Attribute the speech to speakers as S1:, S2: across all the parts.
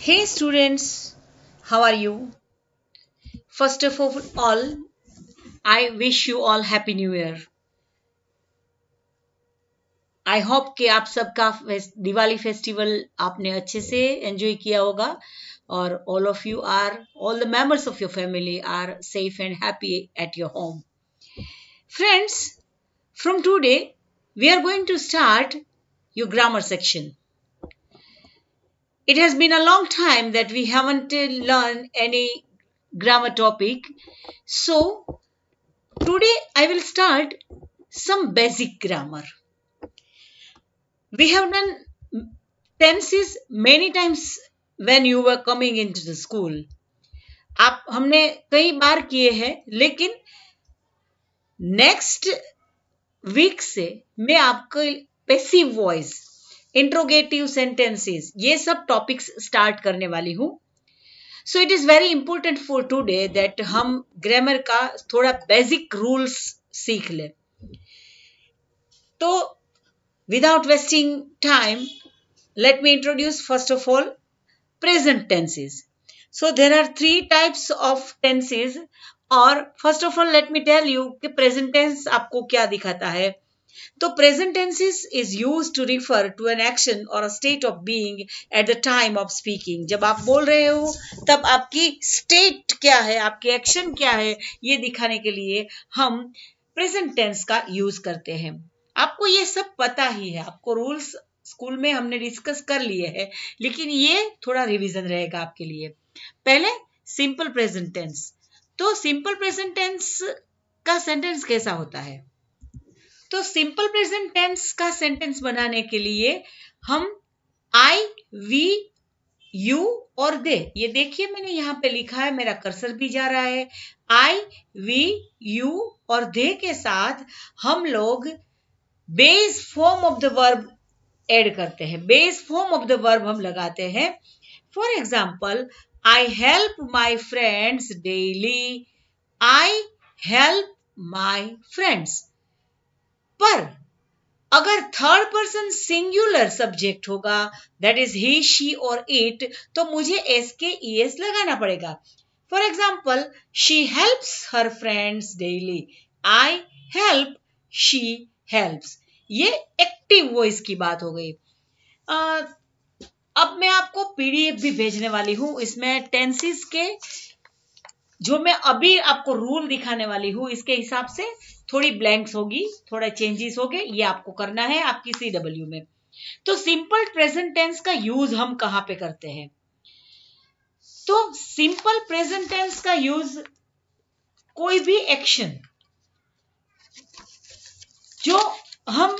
S1: Hey students, how are you? First of all, I wish you all Happy New Year. I hope कि आप सबका Diwali festival आपने अच्छे से एंजॉय किया होगा और all the members of your family are safe and happy at your home. Friends, from today, we are going to start your grammar section. It has been a long time that we haven't learned any grammar topic. So, today I will start some basic grammar. We have done tenses many times when you were coming into the school. आप हमने कई बार किए हैं, लेकिन next week से मैं आपको passive voice, interrogative sentences, ये सब टॉपिक्स स्टार्ट करने वाली हूं. So it is very important for today that हम ग्रामर का थोड़ा बेसिक रूल्स सीख लें. तो without wasting time, let me introduce first of all present tenses. So there are three types of tenses. और first of all let me tell you कि present tense आपको क्या दिखाता है. तो present tenses is used to refer to an action or a state of being at the time of speaking. जब आप बोल रहे हो तब आपकी state क्या है, आपकी action क्या है, ये दिखाने के लिए हम present tense का use करते हैं. आपको ये सब पता ही है, आपको रूल्स स्कूल में हमने डिस्कस कर लिए हैं, लेकिन ये थोड़ा रिवीजन रहेगा आपके लिए. पहले सिंपल प्रेजेंट टेंस. तो सिंपल प्रेजेंट टेंस का सेंटेंस कैसा होता है? तो सिंपल प्रेजेंट टेंस का सेंटेंस बनाने के लिए हम आई, वी, यू और दे, ये देखिए मैंने यहाँ पे लिखा है, मेरा कर्सर भी जा रहा है. आई, वी, यू और दे के साथ हम लोग base form of the verb add करते हैं. Base form of the verb हम लगाते हैं. For example, I help my friends daily. I help my friends. पर अगर थर्ड पर्सन सिंगुलर सब्जेक्ट होगा, दैट इज ही, शी और इट, तो मुझे एस के ईएस लगाना पड़ेगा. For example, she helps her friends daily. I help, she helps. ये एक्टिव वॉइस की बात हो गई. अब मैं आपको पीडीएफ भी भेजने वाली हूं. इसमें टेंसेस के जो मैं अभी आपको रूल दिखाने वाली हूं, इसके हिसाब से थोड़ी ब्लैंक्स होगी, थोड़ा चेंजेस हो गए, ये आपको करना है आपकी CW में. तो सिंपल प्रेजेंट टेंस का यूज हम कहां पे करते हैं? तो सिंपल प्रेजेंट टेंस का यूज कोई भी एक्शन जो हम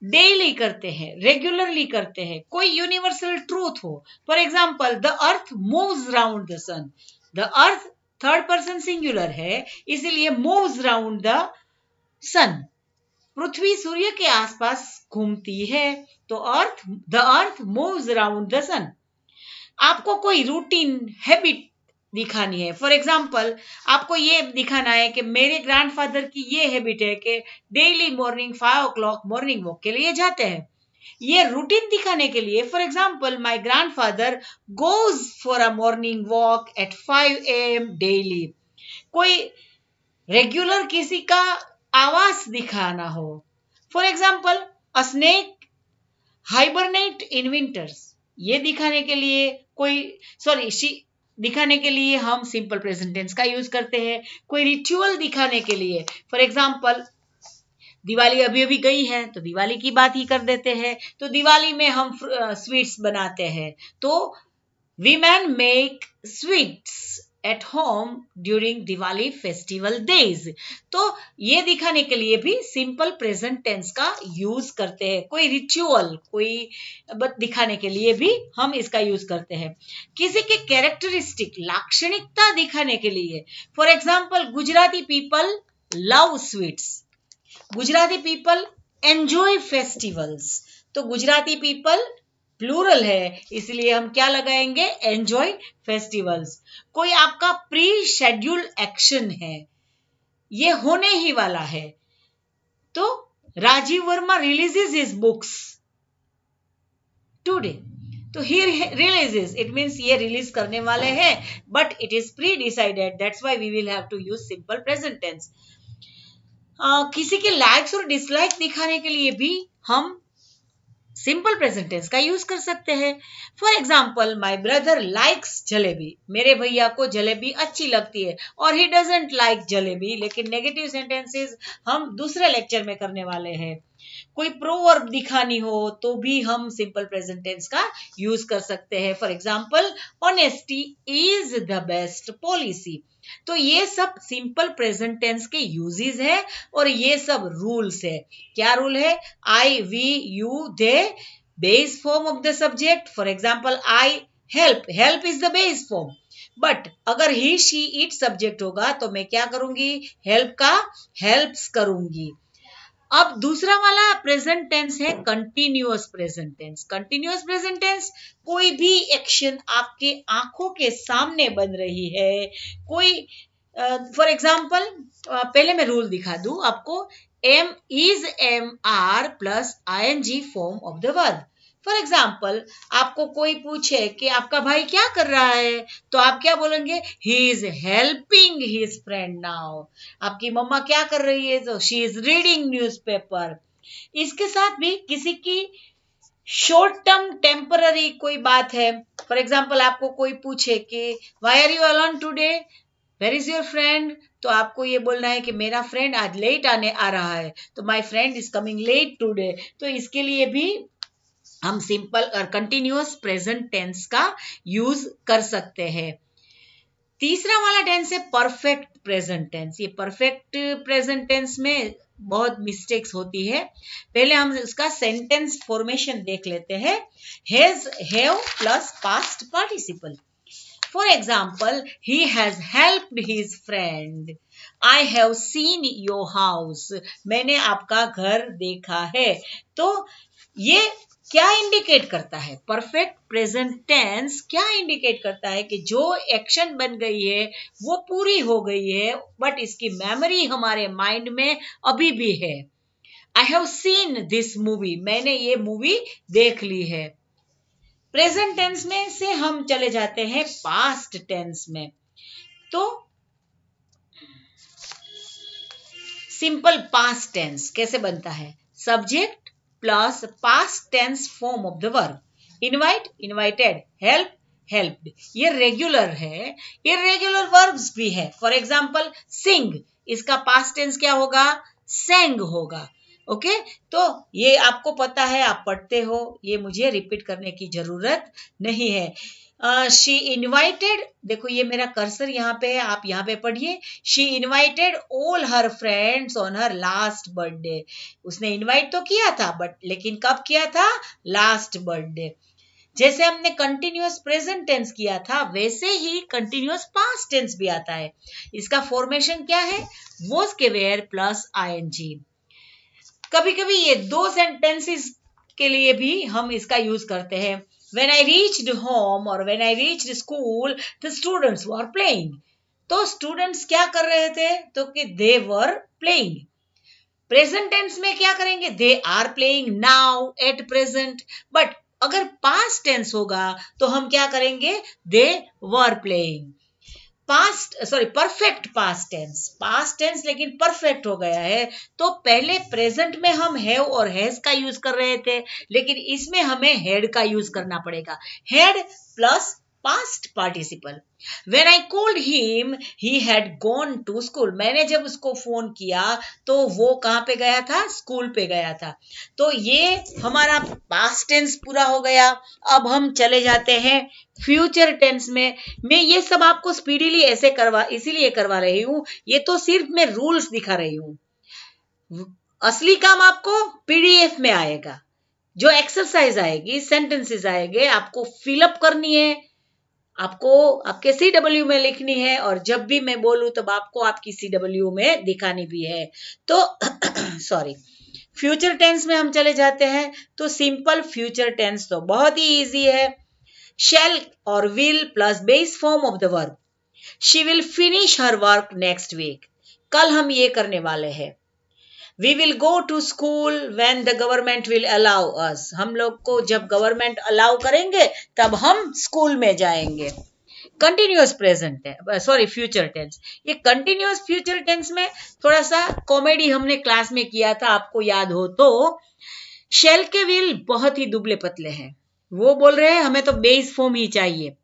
S1: डेली करते हैं, रेगुलरली करते हैं, कोई यूनिवर्सल ट्रूथ हो. For example, the earth moves round the sun. The earth third person singular है, इसलिए मूव्स राउंड द सन. पृथ्वी सूर्य के आसपास घूमती है, तो the earth moves round the sun. आपको कोई रूटीन हैबिट दिखानी है. फॉर एग्जाम्पल, आपको ये दिखाना है कि मेरे ग्रैंडफादर की ये हैबिट है कि daily morning 5 o'clock morning walk के लिए जाते हैं. ये रूटीन दिखाने के लिए, for example, my grandfather goes for a morning walk at 5 AM daily. कोई रेगुलर किसी का आवाज दिखाना हो. For example, a snake hibernate in winters. ये दिखाने के लिए दिखाने के लिए हम सिंपल प्रेजेंट टेंस का यूज करते हैं. कोई रिचुअल दिखाने के लिए, फॉर एग्जाम्पल, दिवाली अभी अभी गई है तो दिवाली की बात ही कर देते हैं. तो दिवाली में हम स्वीट्स बनाते हैं, तो women make sweets at home during Diwali festival days. तो ये दिखाने के लिए भी सिंपल प्रेजेंट टेंस का यूज करते हैं. कोई रिचुअल, कोई दिखाने के लिए भी हम इसका यूज करते हैं. किसी के कैरेक्टरिस्टिक, लाक्षणिकता दिखाने के लिए, for example, Gujarati people love sweets. Gujarati people enjoy festivals. तो गुजराती पीपल प्लूरल है, इसलिए हम क्या लगाएंगे? Enjoy festivals. कोई आपका प्री शेड्यूल्ड एक्शन है, ये होने ही वाला है. तो Rajeev Verma releases his books today. तो ही रिलीजेस, इट मीन्स ये रिलीज करने वाले हैं, but it is pre decided, that's why we will have to use simple present tense. किसी के लाइक्स और डिसलाइक दिखाने के लिए भी हम सिंपल प्रेजेंट टेंस का यूज कर सकते हैं। For example, my brother likes jalebi, मेरे भैया को जलेबी अच्छी लगती है, और ही डजेंट लाइक जलेबी, लेकिन नेगेटिव सेंटेंसेस हम दूसरे लेक्चर में करने वाले हैं। कोई प्रोवर्ब दिखानी हो तो भी हम सिंपल प्रेजेंट टेंस का यूज कर सकते हैं। For example, honesty is the best policy. तो ये सब सिंपल प्रेजेंट टेंस के यूजेस है, और ये सब रूल्स है। क्या रूल है? I, we, you, they, base form of the subject. For example, I help, help is the base form, but अगर ही, शी, इट सब्जेक्ट होगा तो मैं क्या करूंगी? हेल्प का हेल्प्स करूंगी। अब दूसरा वाला प्रेजेंट टेंस है continuous present tense. Continuous present tense, कोई भी एक्शन आपके आंखों के सामने बन रही है, कोई फॉर एग्जाम्पल, पहले मैं रूल दिखा दूं आपको। Am is am are plus ING form of the verb. For example, आपको कोई पूछे कि आपका भाई क्या कर रहा है, तो आप क्या बोलेंगे? He is helping his friend now. आपकी मम्मा क्या कर रही है? तो शी इज रीडिंग न्यूज़पेपर। इसके साथ भी किसी की शॉर्ट टर्म टेम्पररी कोई बात है, फॉर एग्जाम्पल आपको कोई पूछे कि why are you alone today, where is your friend, तो आपको ये बोलना है कि मेरा फ्रेंड आज लेट आने आ रहा है, तो my friend is coming late today. तो इसके लिए भी हम सिंपल और कंटिन्यूअस प्रेजेंट टेंस का यूज कर सकते हैं। तीसरा वाला टेंस है परफेक्ट प्रेजेंट टेंस। ये परफेक्ट प्रेजेंट टेंस में बहुत मिस्टेक्स होती है। पहले हम इसका सेंटेंस फॉर्मेशन देख लेते हैं। Has, have plus past participle. For example, he has helped his friend. I have seen your house, मैंने आपका घर देखा है। तो ये क्या इंडिकेट करता है? परफेक्ट प्रेजेंट टेंस क्या इंडिकेट करता है कि जो एक्शन बन गई है वो पूरी हो गई है, बट इसकी मेमोरी हमारे माइंड में अभी भी है। I have seen this movie, मैंने ये मूवी देख ली है। प्रेजेंट टेंस में से हम चले जाते हैं पास्ट टेंस में। तो सिंपल पास्ट टेंस कैसे बनता है? Subject plus past tense form of the verb. Invite, invited, help, helped. ये रेगुलर है, इरेगुलर वर्ब्स भी है। फॉर एग्जाम्पल, सिंग, इसका पास्ट टेंस क्या होगा? सेंग होगा। ओके, तो ये आपको पता है, आप पढ़ते हो, ये मुझे रिपीट करने की जरूरत नहीं है। शी इनवाइटेड, देखो ये मेरा कर्सर यहाँ पे है, आप यहाँ पे पढ़िए। She invited all her friends on her last birthday. उसने इनवाइट तो किया था, बट लेकिन कब किया था? Last birthday. जैसे हमने कंटिन्यूअस प्रेजेंट टेंस किया था, वैसे ही कंटिन्यूअस पास्ट टेंस भी आता है। इसका फॉर्मेशन क्या है? वॉज के वेयर प्लस ING। कभी कभी ये दो सेंटेंसेस के लिए भी हम इसका यूज करते हैं। When I reached home और when I reached school, the students were playing। तो स्टूडेंट्स क्या कर रहे थे? तो कि they were playing। Present tense में क्या करेंगे? they are playing now at present। But अगर पास्ट टेंस होगा तो हम क्या करेंगे? they were playing। Past, sorry, perfect past tense, past tense लेकिन परफेक्ट हो गया है, तो पहले प्रेजेंट में हम हैव और हैज का यूज कर रहे थे, लेकिन इसमें हमें हैड का यूज करना पड़ेगा। Had plus past participle. When I called him, he had gone to school। मैंने जब उसको फोन किया तो वो कहाँ पे गया था? स्कूल पे गया था। तो ये हमारा पास्ट टेंस पूरा हो गया। अब हम चले जाते हैं फ्यूचर टेंस में। मैं ये सब आपको स्पीडीली ऐसे इसीलिए करवा रही हूँ, ये तो सिर्फ मैं रूल्स दिखा रही हूँ। असली काम आपको PDF में आएगा, जो एक्सरसाइज आएगी, सेंटेंसेस आएंगे, आपको फिलअप करनी है, आपको आपके CW में लिखनी है, और जब भी मैं बोलूं तब आपको आपकी CW में दिखानी भी है। तो सॉरी, फ्यूचर टेंस में हम चले जाते हैं। तो सिंपल फ्यूचर टेंस तो बहुत ही इजी है। शैल और will plus base form of the verb. She will finish her work next week. कल हम ये करने वाले हैं। We will go to school when the government will allow us, हम लोग को जब गवर्नमेंट अलाउ करेंगे तब हम स्कूल में जाएंगे। कंटिन्यूअस प्रेजेंट है, सॉरी फ्यूचर टेंस। ये कंटिन्यूअस फ्यूचर टेंस में थोड़ा सा कॉमेडी हमने क्लास में किया था, आपको याद हो तो। शेल के विल बहुत ही दुबले पतले हैं, वो बोल रहे हैं हमें तो बेस फॉर्म ही चाहिए।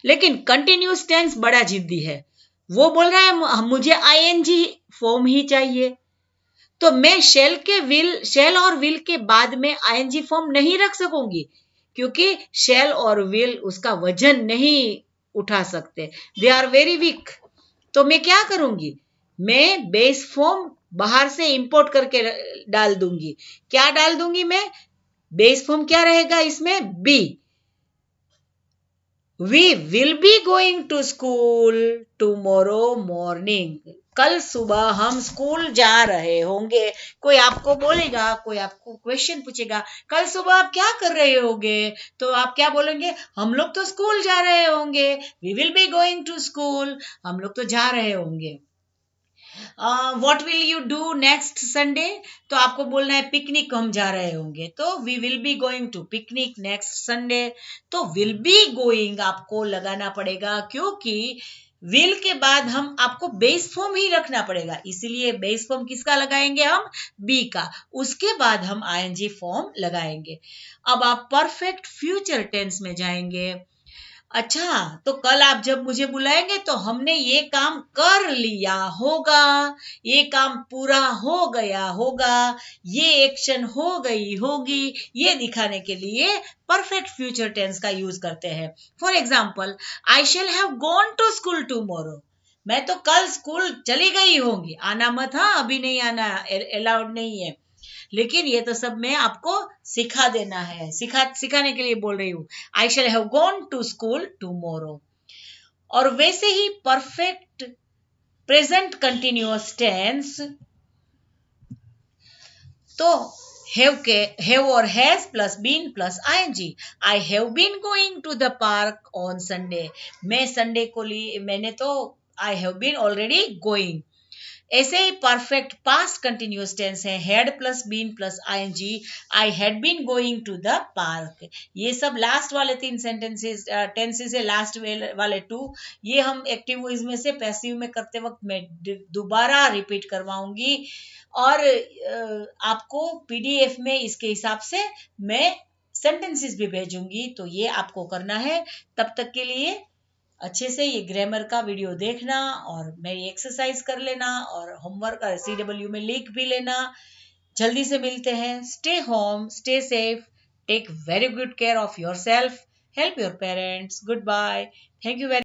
S1: लेकिन कंटिन्यूअस टेंस बड़ा जिद्दी है, वो बोल रहा है मुझे आईएनजी फॉर्म ही चाहिए। तो मैं शेल और विल के बाद में आईएनजी फॉर्म नहीं रख सकूंगी, क्योंकि शेल और विल उसका वजन नहीं उठा सकते, दे आर वेरी वीक। तो मैं क्या करूंगी, मैं बेस फॉर्म बाहर से इंपोर्ट करके डाल दूंगी। क्या डाल दूंगी मैं, बेस फॉर्म क्या रहेगा इसमें, be. We will be going to school tomorrow morning, कल सुबह हम स्कूल जा रहे होंगे। कोई आपको बोलेगा, कोई आपको क्वेश्चन पूछेगा, कल सुबह आप क्या कर रहे होंगे, तो आप क्या बोलेंगे, हम लोग तो स्कूल जा रहे होंगे, we will be going to school, हम लोग तो जा रहे होंगे। What will you do next Sunday, तो आपको बोलना है पिकनिक हम जा रहे होंगे, तो we will be going to picnic next Sunday. तो विल बी गोइंग आपको लगाना पड़ेगा, क्योंकि विल के बाद हम आपको बेस फॉर्म ही रखना पड़ेगा, इसीलिए बेस फॉर्म किसका लगाएंगे हम, बी का, उसके बाद हम आईएनजी फॉर्म लगाएंगे। अब आप परफेक्ट फ्यूचर टेंस में जाएंगे। अच्छा, तो कल आप जब मुझे बुलाएंगे तो हमने ये काम कर लिया होगा, ये काम पूरा हो गया होगा, ये एक्शन हो गई होगी, ये दिखाने के लिए परफेक्ट फ्यूचर टेंस का यूज करते हैं। For example, I shall have gone to school tomorrow, मैं तो कल स्कूल चली गई होंगी, आना मत, हाँ अभी नहीं आना, अलाउड नहीं है। लेकिन ये तो सब मैं आपको सिखा देना है, सिखाने के लिए बोल रही हूँ। I shall have gone to school tomorrow. और वैसे ही परफेक्ट प्रेजेंट कंटिन्यूअस टेंस, तो हैव और has plus been plus ING. I have been going to the park on Sunday, मैं संडे को लिए मैंने तो I have been already going. ऐसे ही परफेक्ट पास्ट कंटिन्यूअस टेंस है, had plus been plus ING, I had been going to the park. ये सब लास्ट वाले 3 सेंटेंसेस टेंसेस है, लास्ट वाले 2 ये हम एक्टिव वॉइस में से पैसिव में करते वक्त मैं दोबारा रिपीट करवाऊंगी, और आपको पीडीएफ में इसके हिसाब से मैं सेंटेंसेस भी भेजूंगी, तो ये आपको करना है। तब तक के लिए अच्छे से ये ग्रामर का वीडियो देखना और मेरी एक्सरसाइज कर लेना, और होमवर्क CW में लिख भी लेना। जल्दी से मिलते हैं। Stay home, stay safe, take very good care of yourself, help your parents. Goodbye, thank you very